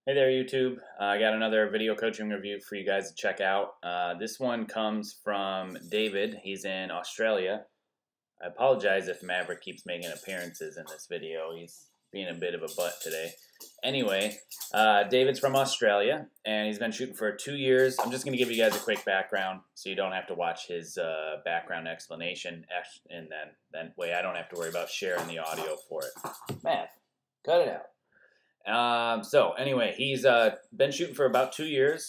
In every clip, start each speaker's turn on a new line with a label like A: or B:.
A: Hey there, YouTube. I got another video coaching review for you guys to check out. This one comes from David. He's in Australia. I apologize if Maverick keeps making appearances in this video. He's being a bit of a butt today. Anyway, David's from Australia, and he's been shooting for 2 years. I'm just going to give you guys a quick background so you don't have to watch his background explanation, and then way I don't have to worry about sharing the audio for it. Mav, cut it out. So anyway, he's been shooting for about 2 years.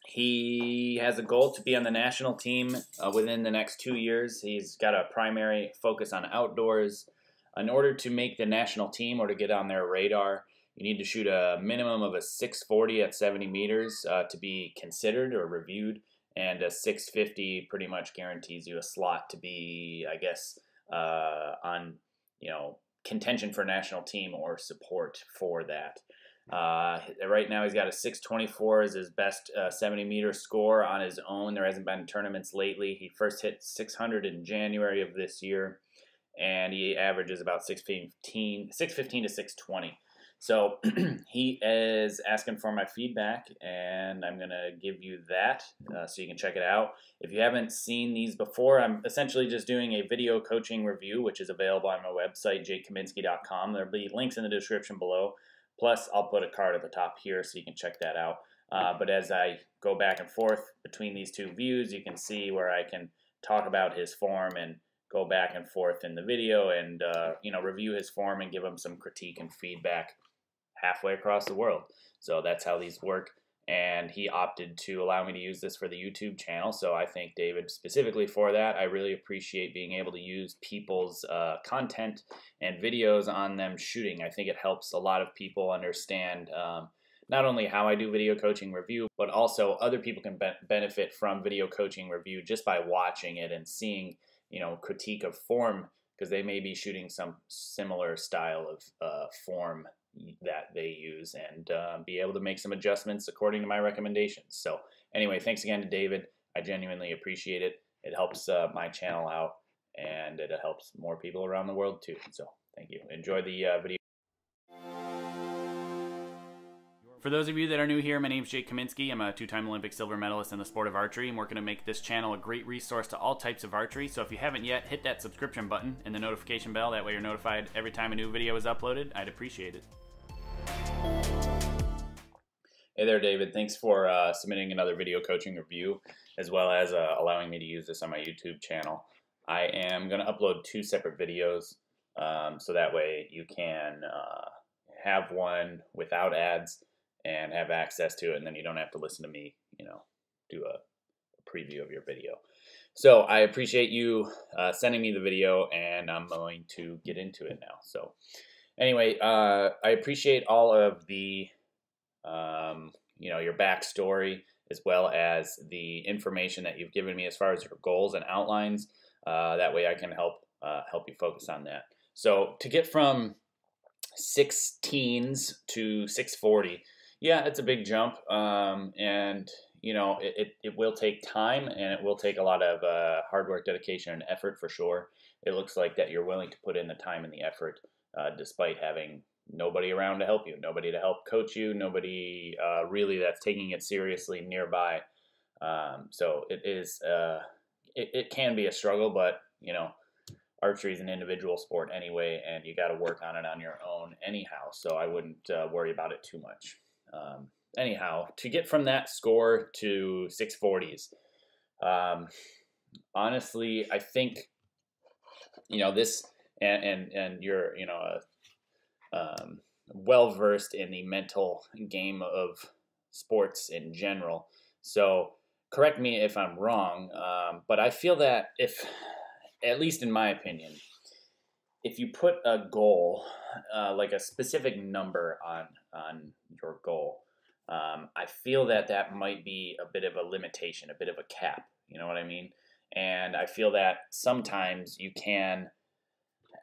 A: He has a goal to be on the national team within the next 2 years. He's got a primary focus on outdoors. In order to make the national team or to get on their radar, you need to shoot a minimum of a 640 at 70 meters to be considered or reviewed, and a 650 pretty much guarantees you a slot to be, I guess, on, contention for national team or support for that. Right now he's got a 624 as his best 70-meter score on his own. There hasn't been tournaments lately. He first hit 600 in January of this year, and he averages about 615 to 620. So he is asking for my feedback, and I'm going to give you that so you can check it out. If you haven't seen these before, I'm essentially just doing a video coaching review, which is available on my website, jkaminski.com. There'll be links in the description below. Plus, I'll put a card at the top here so you can check that out. But as I go back and forth between these two views, you can see where I can talk about his form and go back and forth in the video and review his form and give him some critique and feedback halfway across the world. So that's how these work, and he opted to allow me to use this for the YouTube channel, so I thank David specifically for that. I really appreciate being able to use people's content and videos on them shooting. I think it helps a lot of people understand not only how I do video coaching review, but also other people can benefit from video coaching review just by watching it and seeing critique of form, because they may be shooting some similar style of form that they use, and be able to make some adjustments according to my recommendations. So anyway, thanks again to David. I genuinely appreciate it. It helps my channel out, and it helps more people around the world too. So thank you. Enjoy the video. For those of you that are new here, my name is Jake Kaminski. I'm a two-time Olympic silver medalist in the sport of archery. I'm working to make this channel a great resource to all types of archery. So if you haven't yet, hit that subscription button and the notification bell. That way you're notified every time a new video is uploaded. I'd appreciate it. Hey there, David. Thanks for submitting another video coaching review, as well as allowing me to use this on my YouTube channel. I am going to upload 2 separate videos, so that way you can have one without ads and have access to it, and then you don't have to listen to me, do a preview of your video. So I appreciate you sending me the video, and I'm going to get into it now. So anyway, I appreciate all of the your backstory, as well as the information that you've given me as far as your goals and outlines. That way I can help you focus on that. So to get from 6-teens to 640, yeah, it's a big jump, and it will take time, and it will take a lot of hard work, dedication, and effort for sure. It looks like that you're willing to put in the time and the effort, despite having nobody around to help you, nobody to help coach you, nobody really that's taking it seriously nearby. So it is it can be a struggle, but archery is an individual sport anyway, and you got to work on it on your own anyhow. So I wouldn't worry about it too much. Anyhow, to get from that score to 640s, honestly, I think this, and you're well versed in the mental game of sports in general. So correct me if I'm wrong, but I feel that at least in my opinion, if you put a goal, like a specific number on your goal, I feel that might be a bit of a limitation, a bit of a cap. You know what I mean? And I feel that sometimes you can,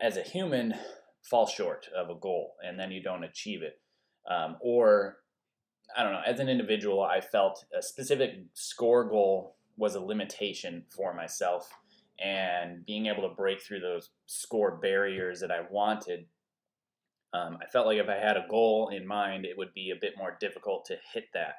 A: as a human, fall short of a goal, and then you don't achieve it. Or, I don't know, as an individual, I felt a specific score goal was a limitation for myself, and being able to break through those score barriers that I wanted I felt like if I had a goal in mind, it would be a bit more difficult to hit that.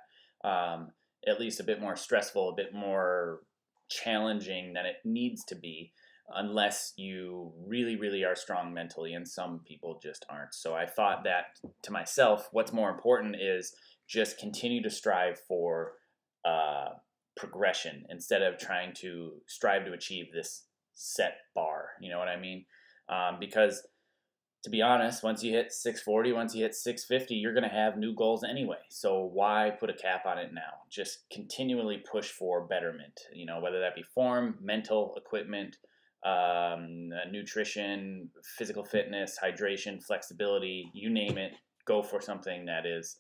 A: At least a bit more stressful, a bit more challenging than it needs to be, unless you really, really are strong mentally, and some people just aren't. So I thought that to myself, what's more important is just continue to strive for progression instead of trying to strive to achieve this set bar. You know what I mean? Because to be honest, once you hit 640, once you hit 650, you're going to have new goals anyway. So why put a cap on it now? Just continually push for betterment, you know, whether that be form, mental, equipment, nutrition, physical fitness, hydration, flexibility, you name it. Go for something that is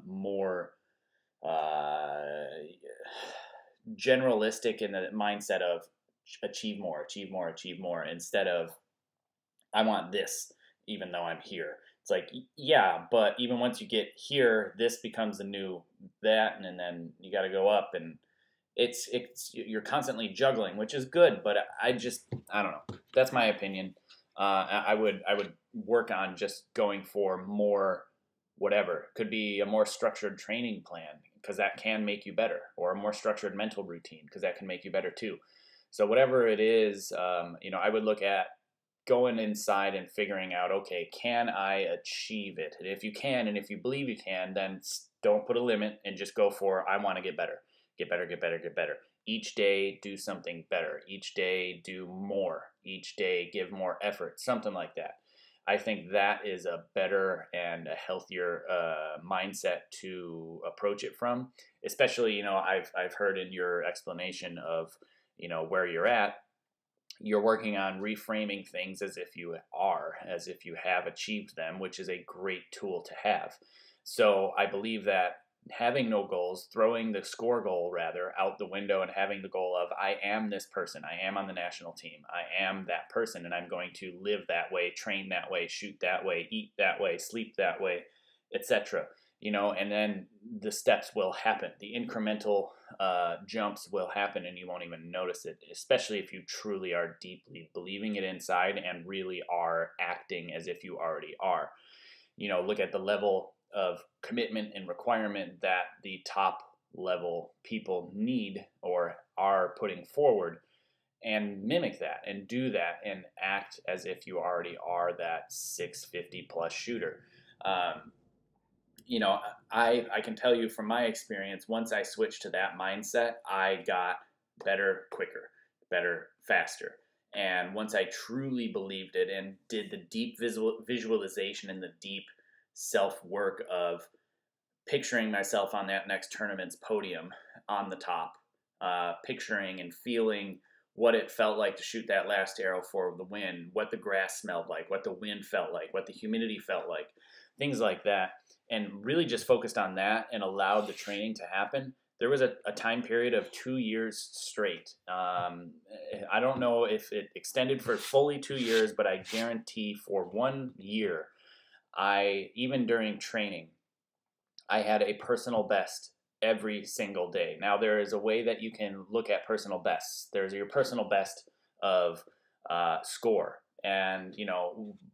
A: more generalistic in the mindset of achieve more, achieve more, achieve more, instead of I want this even though I'm here. It's like, yeah, but even once you get here, this becomes a new that, and then you got to go up, and it's you're constantly juggling, which is good, but I don't know. That's my opinion. I would work on just going for more, whatever. Could be a more structured training plan, because that can make you better, or a more structured mental routine, because that can make you better too. So whatever it is, I would look at going inside and figuring out, okay, can I achieve it? And if you can, and if you believe you can, then don't put a limit and just go for, I want to get better. Get better, get better, get better. Each day, do something better. Each day, do more. Each day, give more effort. Something like that. I think that is a better and a healthier mindset to approach it from. Especially, I've heard in your explanation of, where you're at, you're working on reframing things as if you have achieved them, which is a great tool to have. So I believe that having no goals, throwing the score goal rather out the window, and having the goal of, I am this person, I am on the national team, I am that person, and I'm going to live that way, train that way, shoot that way, eat that way, sleep that way, etc. And then the steps will happen. The incremental jumps will happen, and you won't even notice it, especially if you truly are deeply believing it inside and really are acting as if you already are. Look at the level of commitment and requirement that the top level people need or are putting forward, and mimic that and do that and act as if you already are that 650 plus shooter. I can tell you from my experience, once I switched to that mindset, I got better quicker, better faster. And once I truly believed it and did the deep visualization and the deep self-work of picturing myself on that next tournament's podium on the top, picturing and feeling what it felt like to shoot that last arrow for the win, what the grass smelled like, what the wind felt like, what the humidity felt like, things like that, and really just focused on that and allowed the training to happen. There was a time period of 2 years straight. I don't know if it extended for fully 2 years, but I guarantee for 1 year, even during training, I had a personal best every single day. Now, there is a way that you can look at personal bests. There's your personal best of score. And,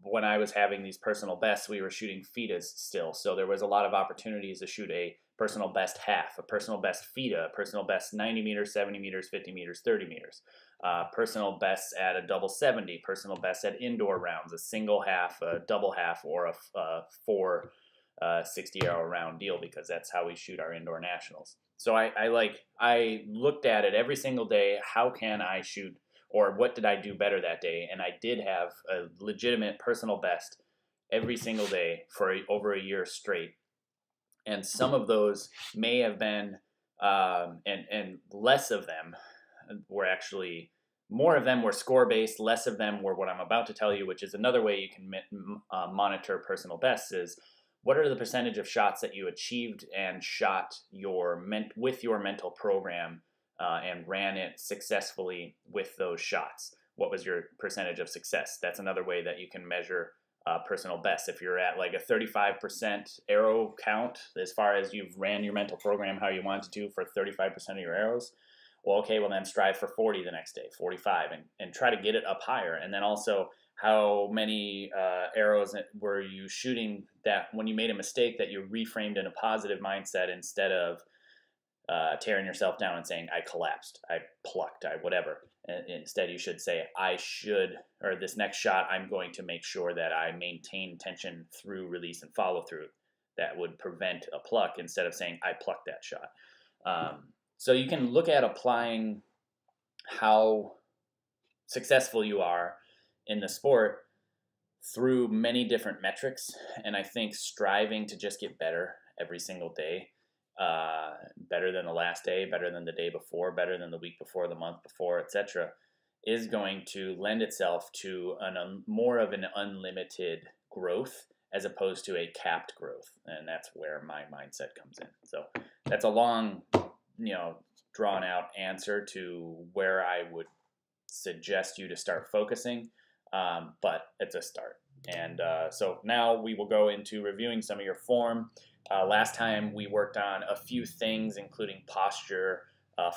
A: when I was having these personal bests, we were shooting FIDAs still. So there was a lot of opportunities to shoot a personal best half, a personal best FIDA, a personal best 90 meters, 70 meters, 50 meters, 30 meters, personal bests at a double 70, personal best at indoor rounds, a single half, a double half, or a 60-hour round deal, because that's how we shoot our indoor nationals. So I looked at it every single day. How can I shoot, or what did I do better that day? And I did have a legitimate personal best every single day for over a year straight. And some of those may have been, and less of them were actually, more of them were score-based, less of them were what I'm about to tell you, which is another way you can monitor personal bests, is what are the percentage of shots that you achieved and shot with your mental program and ran it successfully with those shots. What was your percentage of success? That's another way that you can measure personal best. If you're at like a 35% arrow count, as far as you've ran your mental program how you wanted to for 35% of your arrows, well, then strive for 40 the next day, 45, and try to get it up higher. And then also, how many arrows were you shooting that when you made a mistake that you reframed in a positive mindset instead of tearing yourself down and saying, I collapsed, I plucked, I whatever. And instead, you should say, I should, or this next shot, I'm going to make sure that I maintain tension through release and follow through. That would prevent a pluck instead of saying, I plucked that shot. So you can look at applying how successful you are in the sport through many different metrics. And I think striving to just get better every single day, better than the last day, better than the day before, better than the week before, the month before, etc., is going to lend itself to more of an unlimited growth as opposed to a capped growth. And that's where my mindset comes in. So that's a long, drawn out answer to where I would suggest you to start focusing, but it's a start. And so now we will go into reviewing some of your form. Last time we worked on a few things, including posture,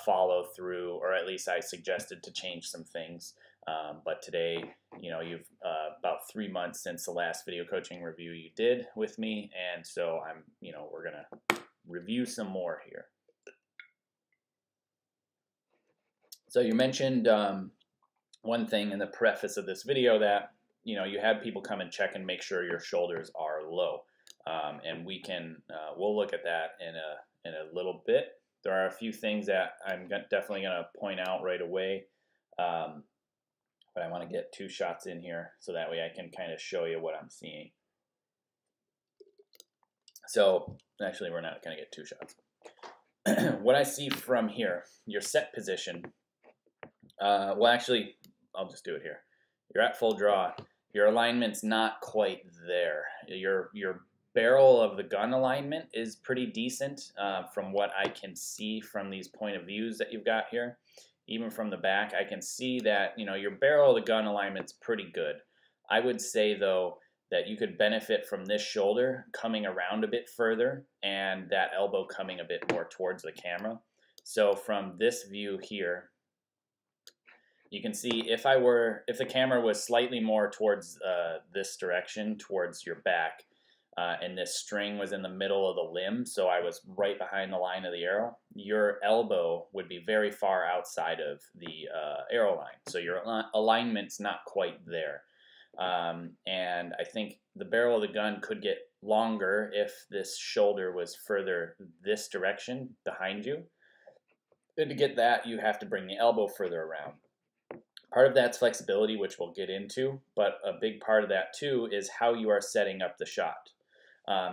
A: follow through, or at least I suggested to change some things. But today, you've about 3 months since the last video coaching review you did with me, and so we're gonna review some more here. So you mentioned one thing in the preface of this video that you had people come and check and make sure your shoulders are low, and we'll look at that in a little bit. There are a few things that I'm definitely going to point out right away, but I want to get 2 shots in here so that way I can kind of show you what I'm seeing. So actually, we're not going to get 2 shots. What I see from here, your set position. Well, actually, I'll just do it here. You're at full draw. Your alignment's not quite there. Your barrel of the gun alignment is pretty decent from what I can see from these point of views that you've got here. Even from the back, I can see that your barrel of the gun alignment's pretty good. I would say, though, that you could benefit from this shoulder coming around a bit further and that elbow coming a bit more towards the camera. So from this view here, you can see if the camera was slightly more towards this direction, towards your back, and this string was in the middle of the limb, so I was right behind the line of the arrow, your elbow would be very far outside of the arrow line. So your alignment's not quite there. And I think the barrel of the gun could get longer if this shoulder was further this direction behind you. And to get that, you have to bring the elbow further around. Part of that's flexibility, which we'll get into, but a big part of that too is how you are setting up the shot.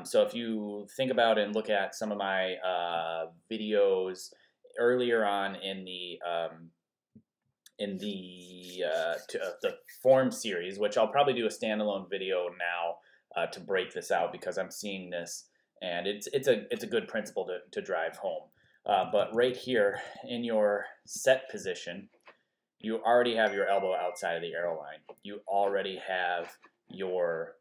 A: So if you think about and look at some of my videos earlier on in the form series, which I'll probably do a standalone video now to break this out because I'm seeing this and it's a good principle to drive home. But right here in your set position, you already have your elbow outside of the arrow line. You already have your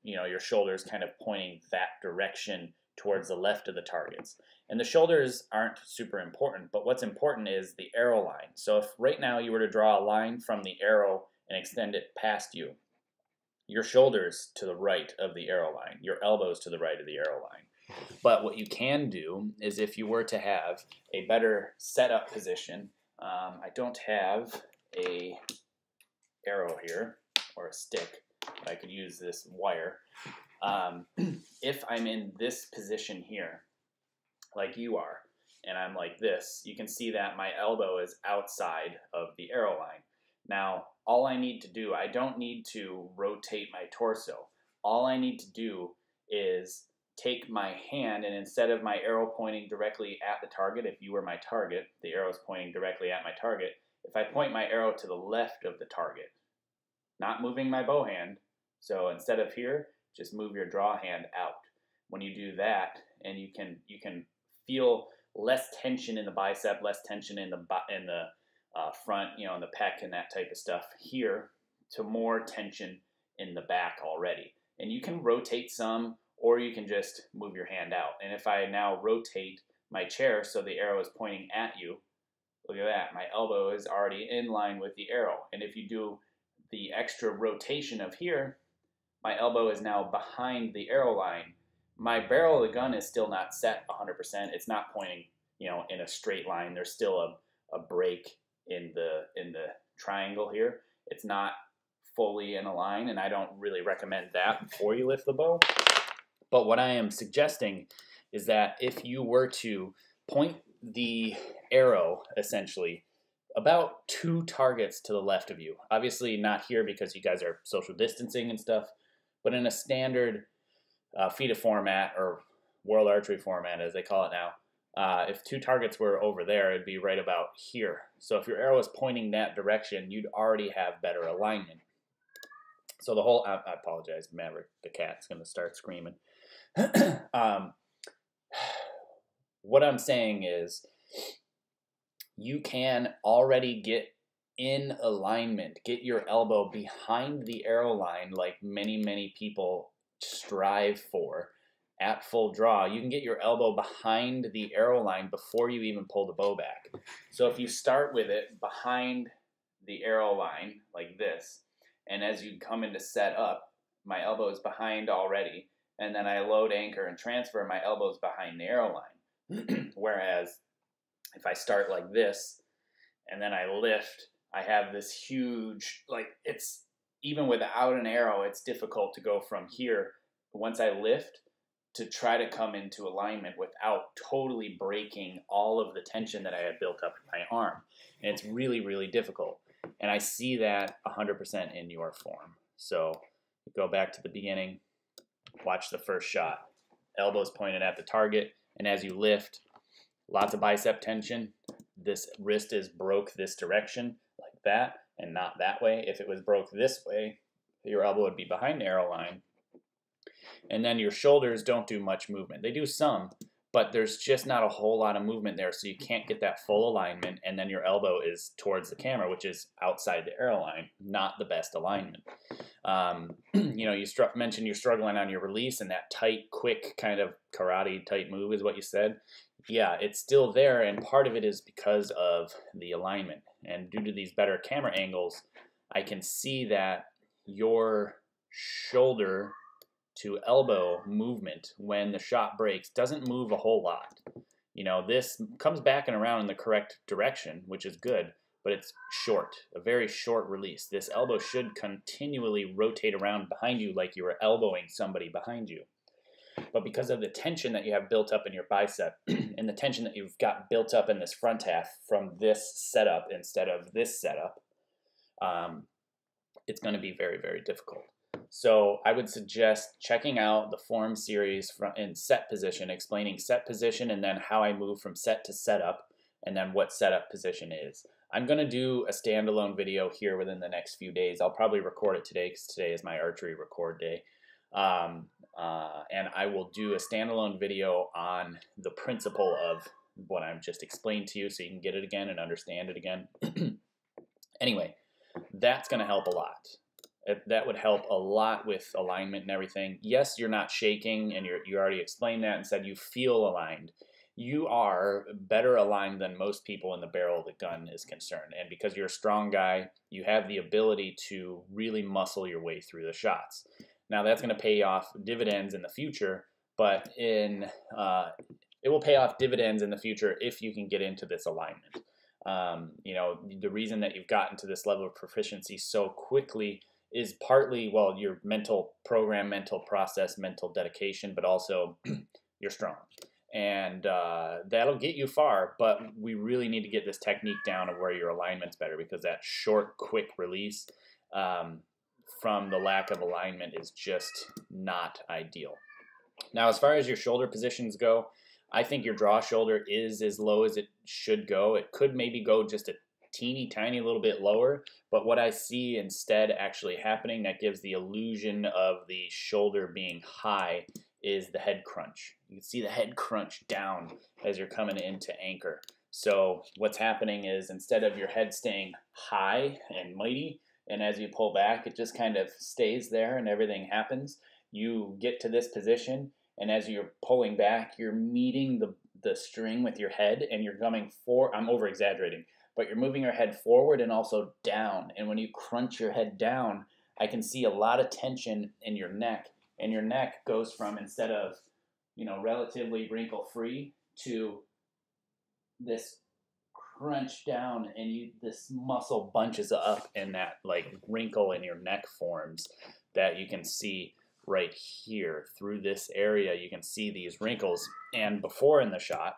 A: your shoulders kind of pointing that direction towards the left of the targets. And the shoulders aren't super important, but what's important is the arrow line. So if right now you were to draw a line from the arrow and extend it past you, your shoulders to the right of the arrow line, your elbows to the right of the arrow line. But what you can do is if you were to have a better setup position, I don't have a arrow here or a stick, but I could use this wire. If I'm in this position here, like you are, and I'm like this, you can see that my elbow is outside of the arrow line. Now, all I need to do, I don't need to rotate my torso. All I need to do is take my hand, and instead of my arrow pointing directly at the target, if you were my target, the arrow is pointing directly at my target. If I point my arrow to the left of the target, not moving my bow hand, so instead of here, just move your draw hand out. When you do that, and you can feel less tension in the bicep, less tension in the front, in the pec and that type of stuff here, to more tension in the back already. And you can rotate some, or you can just move your hand out. And if I now rotate my chair so the arrow is pointing at you, look at that, my elbow is already in line with the arrow. And if you do the extra rotation of here, my elbow is now behind the arrow line. My barrel of the gun is still not set 100%. It's not pointing, in a straight line. There's still a break in the triangle here. It's not fully in a line, and I don't really recommend that before you lift the bow. But what I am suggesting is that if you were to point the arrow essentially about 2 targets to the left of you, obviously not here because you guys are social distancing and stuff, but in a standard FIDA format or World Archery format as they call it now, if 2 targets were over there, it'd be right about here. So if your arrow is pointing that direction, you'd already have better alignment. So the whole, I apologize, Maverick, the cat's going to start screaming. What I'm saying is you can already get in alignment, get your elbow behind the arrow line like many people strive for at full draw. You can get your elbow behind the arrow line before you even pull the bow back. So if you start with it behind the arrow line like this, and as you come into set up, my elbow is behind already, and then I load, anchor, and transfer, my elbow's behind the arrow line. Whereas if I start like this, and then I lift, I have this huge, it's, even without an arrow, it's difficult to go from here, once I lift, to try to come into alignment without totally breaking all of the tension that I had built up in my arm. And it's really difficult. And I see that 100% in your form. So go back to the beginning, watch the first shot. Elbows pointed at the target, and as you lift, lots of bicep tension. This wrist is broke this direction, like that, and not that way. If it was broke this way, your elbow would be behind the arrow line. And then your shoulders don't do much movement. They do some, but there's just not a whole lot of movement there, so you can't get that full alignment, and then your elbow is towards the camera, which is outside the arrow line, not the best alignment. You mentioned you're struggling on your release, and that tight, quick kind of karate type move is what you said. Yeah, it's still there, and part of it is because of the alignment. And due to these better camera angles, I can see that your shoulder to elbow movement when the shot breaks doesn't move a whole lot. This comes back and around in the correct direction, which is good, but it's short, a very short release. This elbow should continually rotate around behind you like you were elbowing somebody behind you. But because of the tension that you have built up in your bicep and the tension that you've got built up in this front half from this setup instead of this setup, it's going to be very difficult. So I would suggest checking out the form series in set position, explaining set position and then how I move from set to setup and then what setup position is. I'm going to do a standalone video here within the next few days. I'll probably record it today because today is my archery record day. And I will do a standalone video on the principle of what I've just explained to you so you can get it again and understand it again. Anyway, that's going to help a lot. That would help a lot with alignment and everything. Yes, you're not shaking, and you already explained that and said you feel aligned. You are better aligned than most people in the barrel of the gun is concerned. And because you're a strong guy, you have the ability to really muscle your way through the shots. Now, that's going to pay off dividends in the future, but it will pay off dividends in the future if you can get into this alignment. The reason that you've gotten to this level of proficiency so quickly is partly, well, your mental program, mental process, mental dedication, but also you're strong. And that'll get you far, but we really need to get this technique down of where your alignment's better, because that short, quick release from the lack of alignment is just not ideal. Now, as far as your shoulder positions go, I think your draw shoulder is as low as it should go. It could maybe go just a teeny tiny little bit lower, but what I see instead actually happening that gives the illusion of the shoulder being high is the head crunch. You can see the head crunch down as you're coming into anchor. So what's happening is, instead of your head staying high and mighty, and as you pull back, it just kind of stays there and everything happens, you get to this position, and as you're pulling back, you're meeting the string with your head, and you're coming I'm over exaggerating, but you're moving your head forward and also down. And when you crunch your head down, I can see a lot of tension in your neck. And your neck goes from, instead of, you know, relatively wrinkle-free to this crunch down, and this muscle bunches up, and that like wrinkle in your neck forms that you can see right here through this area. You can see these wrinkles. And before in the shot,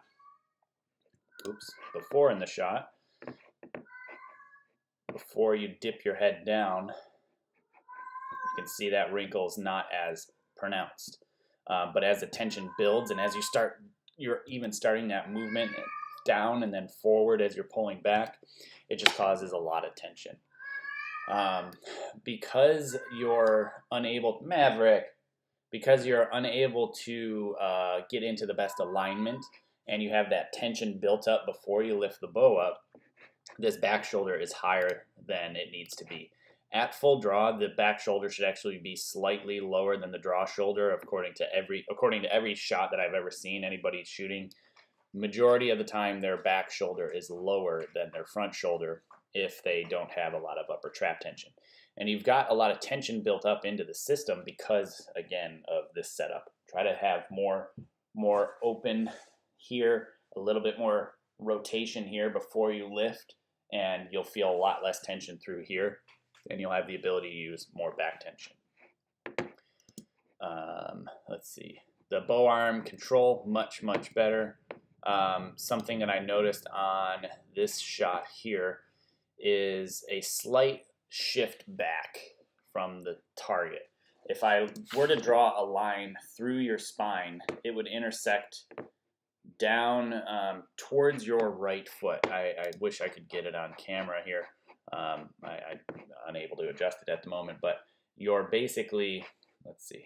A: before you dip your head down, you can see that wrinkle is not as pronounced. But as the tension builds, and as you're even starting that movement down and then forward as you're pulling back, it just causes a lot of tension. Because you're unable, to get into the best alignment, and you have that tension built up before you lift the bow up, this back shoulder is higher than it needs to be. At full draw, the back shoulder should actually be slightly lower than the draw shoulder, according to every shot that I've ever seen anybody shooting. Majority of the time, their back shoulder is lower than their front shoulder if they don't have a lot of upper trap tension. And you've got a lot of tension built up into the system because, again, of this setup. Try to have more open here, a little bit more rotation here before you lift, and you'll feel a lot less tension through here, and you'll have the ability to use more back tension. Let's see. The bow arm control, much better. Something that I noticed on this shot here is a slight shift back from the target. If I were to draw a line through your spine, it would intersect down towards your right foot. I wish I could get it on camera here. I'm unable to adjust it at the moment, but you're basically, let's see.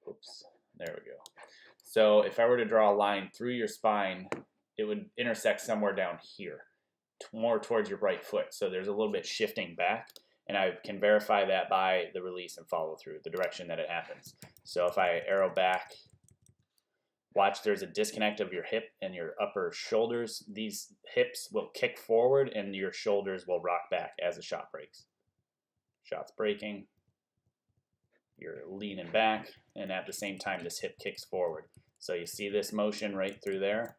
A: Oops, there we go. So if I were to draw a line through your spine, it would intersect somewhere down here, more towards your right foot. So there's a little bit shifting back, and I can verify that by the release and follow through, the direction that it happens. So if I arrow back, watch, there's a disconnect of your hip and your upper shoulders. These hips will kick forward and your shoulders will rock back as the shot breaks. Shot's breaking, you're leaning back, and at the same time this hip kicks forward. So you see this motion right through there?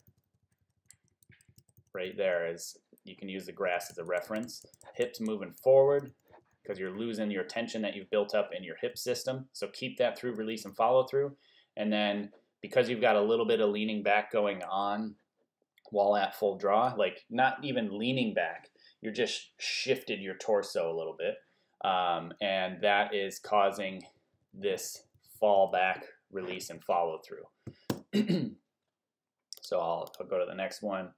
A: Right there is, you can use the grass as a reference. Hips moving forward because you're losing your tension that you've built up in your hip system. So keep that through release and follow through. And then because you've got a little bit of leaning back going on while at full draw, like not even leaning back, you're just shifted your torso a little bit. And that is causing this fall back, release, and follow through. So I'll go to the next one,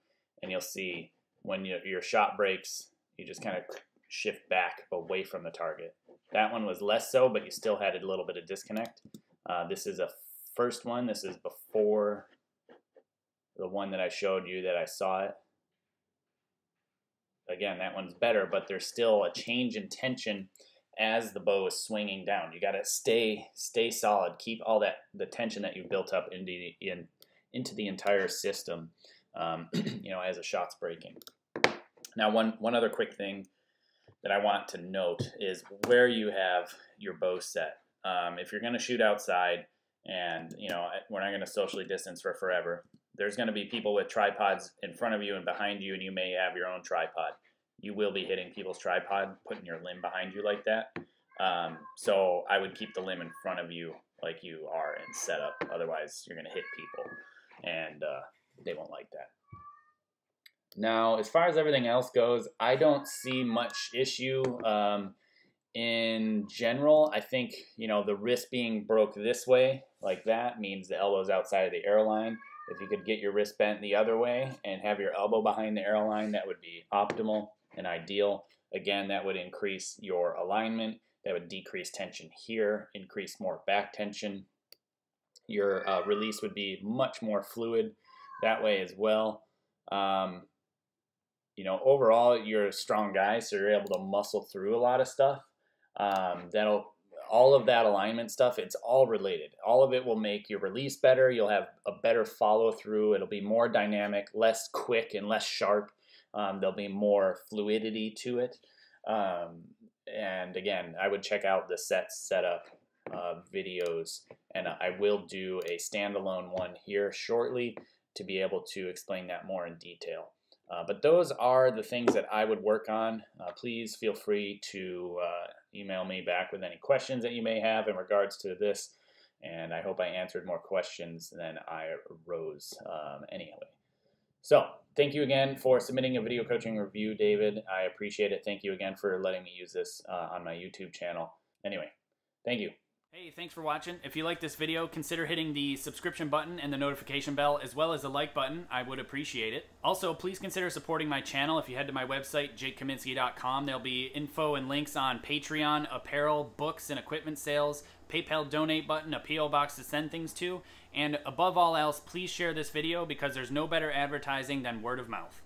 A: and you'll see when your shot breaks, you just kind of shift back away from the target. That one was less so, but you still had a little bit of disconnect. This is a first one. This is before the one that I showed you that I saw it. Again, that one's better, but there's still a change in tension as the bow is swinging down. You got to stay solid. Keep all the tension that you've built up into the entire system, you know, as a shot's breaking. Now, one other quick thing that I want to note is where you have your bow set. If you're going to shoot outside, and you know we're not going to socially distance for forever, there's going to be people with tripods in front of you and behind you, and you may have your own tripod. You will be hitting people's tripod, putting your limb behind you like that. So I would keep the limb in front of you like you are in setup. Otherwise, you're going to hit people, and they won't like that. Now, as far as everything else goes, I don't see much issue in general. I think, you know, the wrist being broke this way, like that, means the elbow's outside of the arrow line. If you could get your wrist bent the other way and have your elbow behind the arrow line, that would be optimal and ideal. Again, that would increase your alignment. That would decrease tension here, increase more back tension. Your release would be much more fluid that way as well. You know, overall, you're a strong guy, so you're able to muscle through a lot of stuff. That'll all of that alignment stuff, it's all related. All of it will make your release better. You'll have a better follow through. It'll be more dynamic, less quick and less sharp. There'll be more fluidity to it. And again, I would check out the setup videos, and I will do a standalone one here shortly to be able to explain that more in detail. But those are the things that I would work on. Please feel free to email me back with any questions that you may have in regards to this, and I hope I answered more questions than I arose anyway. So thank you again for submitting a video coaching review, David. I appreciate it. Thank you again for letting me use this on my YouTube channel. Anyway, thank you.
B: Hey, thanks for watching. If you like this video, consider hitting the subscription button and the notification bell, as well as the like button. I would appreciate it. Also, please consider supporting my channel. If you head to my website, jakekaminski.com, there'll be info and links on Patreon, apparel, books, and equipment sales, PayPal donate button, a P.O. box to send things to, and above all else, please share this video because there's no better advertising than word of mouth.